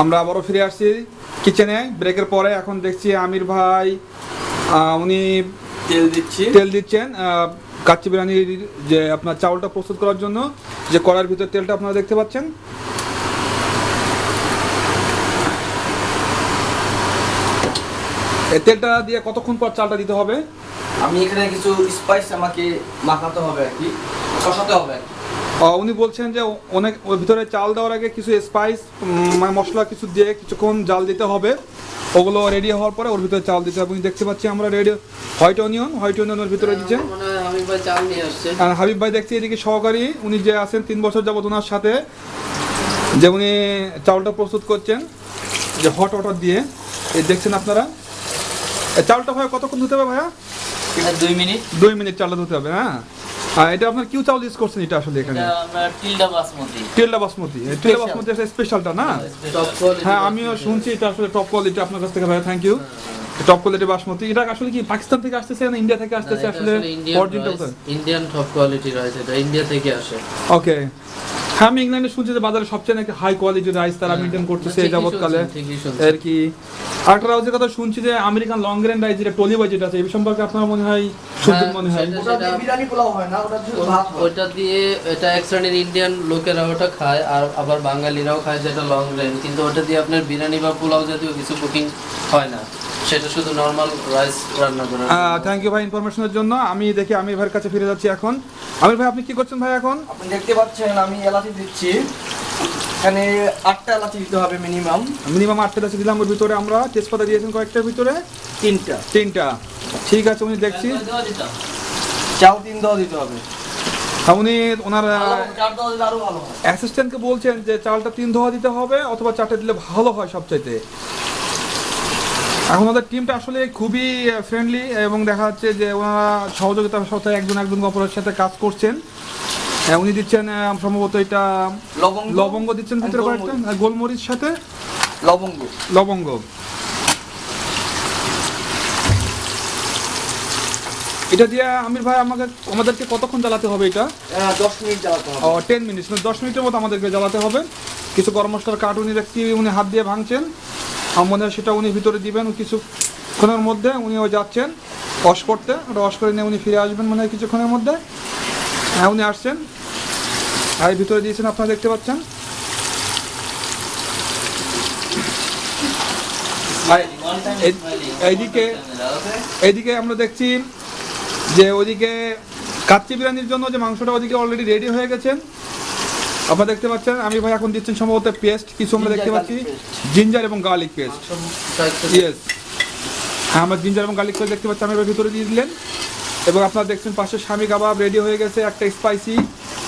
আমরা আবারও ফিরে আসছি কিচেনে ব্রেকের পরে। এখন দেখছি আমির ভাই উনি তেল দিচ্ছেন কাচ্চি বিরিয়ানির যে আপনার চাউলটা প্রস্তুত করার জন্য, যে কড়াইয়ের ভিতর তেলটা আপনারা দেখতে পাচ্ছেন। এই তেলটা দিয়ে কতক্ষণ পর চালটা দিতে হবে? আমি এখানে কিছু স্পাইস আমাকে মাখাতে হবে আর কি, কষাতে হবে আর কি। উনি বলছেন যে অনেক ওর ভিতরে চাল দেওয়ার আগে কিছু স্পাইস মানে মশলা কিছু দিয়ে কিছুক্ষণ জাল দিতে হবে, ওগুলো রেডি হওয়ার পরে ওর ভিতরে চাল দিতে হবে। দেখতে পাচ্ছি আমরা রেডি হোয়াইট অনিয়ন ওর ভিতরে দিচ্ছেন। আর হাবিব ভাই দেখছি এদিকে সহকারী উনি যে আছেন 3 বছর যাবত ওনার সাথে, যে উনি চাউলটা প্রস্তুত করছেন যে হট ওয়াটার দিয়ে। এই দেখছেন আপনারা চাউলটা ভাই কতক্ষণ ধুতে হবে ভাইয়া? 2 মিনিট চালটা ধুতে হবে। হ্যাঁ, আর এটা আপনার কিউ চাউল ইউজ করছেন? এটা আসলে এখানে টিলডা বাসমতি স্পেশালটা না? হ্যাঁ, আমিও শুনছি এটা আসলে টপ কোয়ালিটি আপনার কাছ থেকে ভাইয়া, thank you. Top quality basmati, এটা আসলে কি পাকিস্তান থেকে আসতেছে না ইন্ডিয়া থেকে আসতেছে? আসলে original Indian top quality rice, এটা ইন্ডিয়া থেকে আসে। ওকে। হ্যাঁ, আমি ইংল্যান্ডে শুনছি যে বাজারে সবচেয়ে নাকি হাই কোয়ালিটির রাইস তারা মেনটেন করতেছে এই যাবৎকালে আর কি। আরেকটা রাইসের কথা শুনছি যে আমেরিকান লং গ্রেন রাইস, যেটা টলি বাই যেটা আছে, এই সম্পর্কে আপনার মনে হয় শুনছেন? মনে হয় ওটা বিরিয়ানি পোলাও হয় না, ওটা শুধু ভাত হয়। ওটা দিয়ে এটা এক শ্রেণীর ইন্ডিয়ান লোকেরা ওটা খায়, আর আবার বাঙালিরাও খায় যেটা লং গ্রেন, কিন্তু ওটা দিয়ে আপনার বিরিয়ানি বা পোলাও জাতীয় কিছু কুকিং হয় না, সেটা শুধু নরমাল রাইস রান্না করা। থ্যাংক ইউ ভাই ইনফরমেশনের জন্য। আমি দেখি আমির ভাইয়ের কাছে ফিরে যাচ্ছি এখন। আমির ভাই আপনি কি করছেন ভাই এখন? আপনি দেখতে পাচ্ছেন আমি এলাচি দিচ্ছি, এখানে 8টা এলাচি দিতে হবে মিনিমাম 8টা এলাচি দিলাম। ওর ভিতরে আমরা তেজপাতা দিয়েছেন কয়েকটার ভিতরে 3টা। ঠিক আছে, উনি দেখছি চাল 3 দেওয়া দিতে হবে। উনি ওনার 4 দেওয়া দিলে আরো ভালো হয়। অ্যাসিস্ট্যান্টকে বলছেন যে চালটা 3 ধোয়া দিতে হবে অথবা 4টা দিলে ভালো হয় সবচাইতে। এখন ওদের টিমটা আসলে খুবই ফ্রেন্ডলি এবং দেখা যাচ্ছে যে ওনারা সহযোগিতার সাথে একজন অপরের সাথে কাজ করছেন। উনি দিচ্ছেন সম্ভবত এটা লবঙ্গ দিচ্ছেন ভিতরে কয়েকটা, গোলমরিচ সাথে লবঙ্গ। এটা দিয়ে আমির ভাই আমাদেরকে কতক্ষণ জ্বালাতে হবে? এটা 10 মিনিট জ্বালাতে হবে। 10 মিনিট, 10 মিনিটের মতো আমাদেরকে জ্বালাতে হবে। কিছু গরম মশলার কাঠ উনি দেখছি উনি হাত দিয়ে ভাঙছেন, মনে হয় সেটা উনি ভিতরে দিবেন কিছুক্ষণের মধ্যে। উনিও যাচ্ছেন ওয়াশ করতে, ওটা ওয়াশ করে নিয়ে উনি ফিরে আসবেন মনে হয় কিছুক্ষণের মধ্যে। হ্যাঁ, উনি আসছেন আর ভিতরে দিয়েছেন আপনারা দেখতে পাচ্ছেন। এইদিকে আমরা দেখছি যে ওইদিকে কাচ্চি বিরিয়ানির জন্য যে মাংসটা ওদিকে অলরেডি রেডি হয়ে গেছেন আপনারা দেখতে পাচ্ছেন। আমি ভাই এখন দিচ্ছেন সম্ভবত পেস্ট কিছু আমরা দেখতে পাচ্ছি, জিঞ্জার এবং গার্লিক পেস্ট। ইয়েস, হ্যাঁ, আমরা জিঞ্জার এবং গার্লিক পেস্ট দেখতে পাচ্ছি আমি ভিতরে দিয়ে দিলেন। এবং আপনারা দেখছেন পাশে স্বামী কাবাব রেডি হয়ে গেছে, একটা স্পাইসি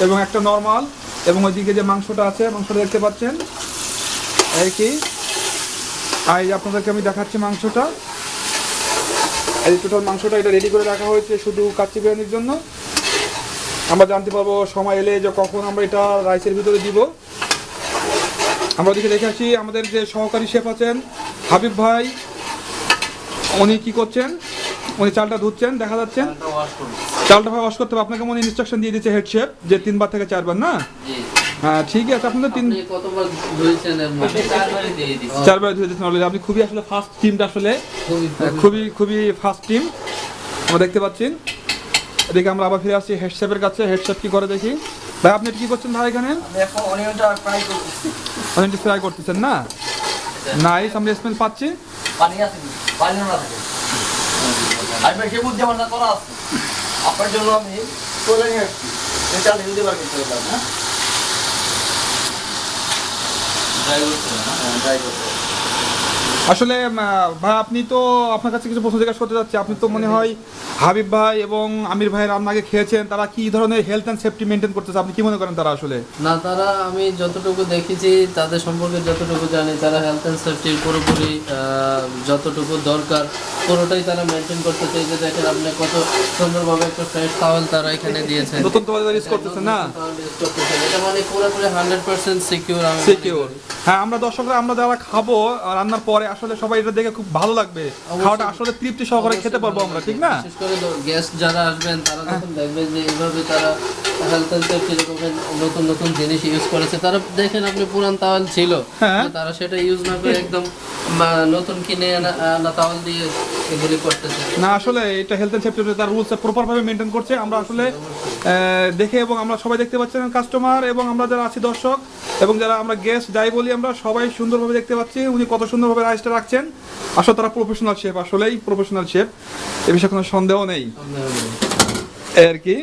এবং একটা নর্মাল। এবং ওইদিকে যে মাংসটা আছে মাংসটা দেখতে পাচ্ছেন এই কি, আর আপনাদেরকে আমি দেখাচ্ছি মাংসটা। এই টোটাল মাংসটা এটা রেডি করে রাখা হয়েছে শুধু কাচ্চি বিরিয়ানির জন্য। আমরা জানতে পারবো সময় এলে যে কখন আমরা এটা রাইসের ভিতরে দিব। আমরা ওদিকে দেখে আসি আমাদের যে সহকারী শেফ আছেন হাবিব ভাই, উনি কি করছেন? উনি চালটা ধুচ্ছেন, দেখা যাচ্ছেন চালটা ভাই ওয়াশ করতে হবে। আপনাকে মনে ইনস্ট্রাকশন দিয়ে দিচ্ছে হেড শেফ যে 3 বার থেকে 4 বার না? হ্যাঁ, ঠিক আছে। আপনাদের 4 বার ধুয়ে দিচ্ছেন অলরেডি। আপনি খুবই আসলে ফাস্ট টিমটা, আসলে খুবই ফাস্ট টিম আমরা দেখতে পাচ্ছি। এদিকে আমরা আবার ফিরে আসছি হেড শেফের কাছে। হেড শেফ কি করে দেখি। ভাই আপনি কি করছেন ভাই এখানে? আমি এখন অনিয়নটা ফ্রাই করতেছেন না? নাইস, আমরা স্মেল পাচ্ছি। পানি আছে, পানি না থাকে। আমি বেশি বুঝতে পারনা করা আছে। আপনার জন্য আমি চলে নিয়ে আসছি। এটা দিতে পারবেন না? ড্রাই করতে। আসলে ভাই আপনি তো আপনার কাছে কিছু প্রশ্ন জিজ্ঞাসা করতে যাচ্ছি। আপনি তো মনে হয় হাবিব ভাই এবং আমির ভাইয়ের রান্না আগে খেয়েছেন, তারা কি ধরনের হেলথ অ্যান্ড সেফটি মেনটেন করতেছে আপনি কি মনে করেন তারা আসলে? না, তারা আমি যতটুকু দেখেছি তাদের সম্পর্কে যতটুকু জানি, তারা হেলথ অ্যান্ড সেফটির পুরোপুরি যতটুকু দরকার পুরোটাই তারা মেনটেন করতে চাই। যে দেখেন আপনি কত সুন্দরভাবে একটা ফ্রেশ টাওয়েল তারা এখানে দিয়েছেন, নতুন তো ইউজ করতেছেন না? এটা মানে পুরোপুরি 100% সিকিউর। হ্যাঁ আমরা দর্শকরা আমরা যারা খাবো রান্নার পরে আসলে সবাই এটা দেখে খুব ভালো লাগবে, খাওয়াটা আসলে তৃপ্তি সহকারে খেতে পারবো আমরা, ঠিক না? বিশেষ করে গেস্ট যারা আসবেন তারা যখন দেখবেন যে এইভাবে তারা হেলথ অ্যান্ড সেফটি নতুন নতুন জিনিস ইউজ করেছে, তারা দেখেন আপনি পুরান তাওয়াল ছিল হ্যাঁ। তারা সেটা ইউজ না করে একদম নতুন কিনে আনা তাওয়াল দিয়ে এগুলি করতেছে। না আসলে এটা হেলথ এন্ড সেফটি তার রুলস প্রপার ভাবে মেনটেন করছে, আমরা আসলে দেখে এবং আমরা সবাই দেখতে পাচ্ছেন কাস্টমার এবং আমরা যারা আছি দর্শক এবং যারা আমরা গেস্ট যাই বলি আমরা সবাই সুন্দরভাবে দেখতে পাচ্ছি উনি কত সুন্দরভাবে রাইসটা রাখছেন। আসলে তারা প্রফেশনাল শেফ, আসলেই প্রফেশনাল শেফ, এ বিষয়ে কোনো সন্দেহ নেই এই আর কি।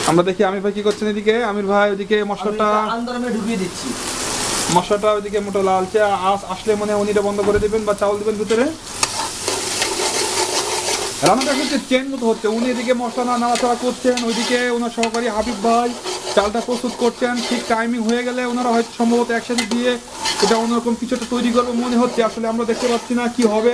আমরা দেখি আমির ভাই কি করছেন এদিকে, আমির ভাই ওইদিকে মশলাটা আন্দোলনে ঢুকিয়ে দিচ্ছি। মশলাটা ওইদিকে মোটা লালচে আসলে মনে হয় উনি এটা বন্ধ করে দিবেন বা চাউল দিবেন ভিতরে। রান্নাটা কিন্তু চেন মতো হচ্ছে, উনি এদিকে মশলা নাড়াচাড়া করছেন, ওইদিকে ওনার সহকারী হাবিব ভাই চালটা প্রস্তুত করছেন। ঠিক টাইমিং হয়ে গেলে ওনারা হয়তো সম্ভবত একসাথে দিয়ে এটা অন্যরকম কিছুটা তৈরি করবে মনে হচ্ছে, আসলে আমরা দেখতে পাচ্ছি না কি হবে।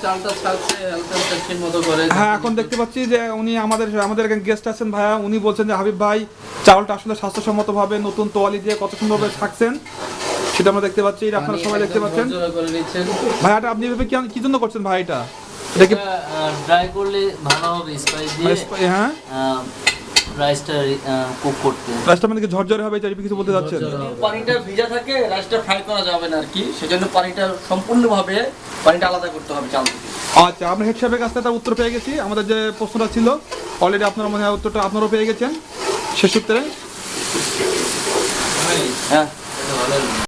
চালটা ছাড়ছে হেলথ অ্যান্ড সেফটির মতো করে। হ্যাঁ এখন দেখতে পাচ্ছি যে উনি আমাদের গেস্ট আছেন ভাইয়া, উনি বলছেন যে হাবিব ভাই চাউলটা আসলে স্বাস্থ্যসম্মতভাবে নতুন তোয়ালি দিয়ে কত সুন্দরভাবে থাকছেন সেটা আমরা দেখতে পাচ্ছি, এটা আপনারা সবাই দেখতে পাচ্ছেন। ভাইয়াটা আপনি এভাবে কি জন্য করছেন ভাই এটা কি ড্রাই করলে ভালো হবে স্পাইস দিয়ে। হ্যাঁ রাইসটা কুক করতে রাইসটা মানে কি ঝরঝরে হবে এটা কিছু বলতে যাচ্ছেন? পানিটা ভিজা থাকে, রাইসটা ফ্রাই করা যাবে না আর কি, সেজন্য পানিটা সম্পূর্ণভাবে পানিটা আলাদা করতে হবে চাল থেকে। আচ্ছা আমরা হেড শেফের কাছ থেকে তার উত্তর পেয়ে গেছি, আমাদের যে প্রশ্নটা ছিল অলরেডি আপনারা মনে হয় উত্তরটা আপনারাও পেয়ে গেছেন শেষ সূত্রে। হ্যাঁ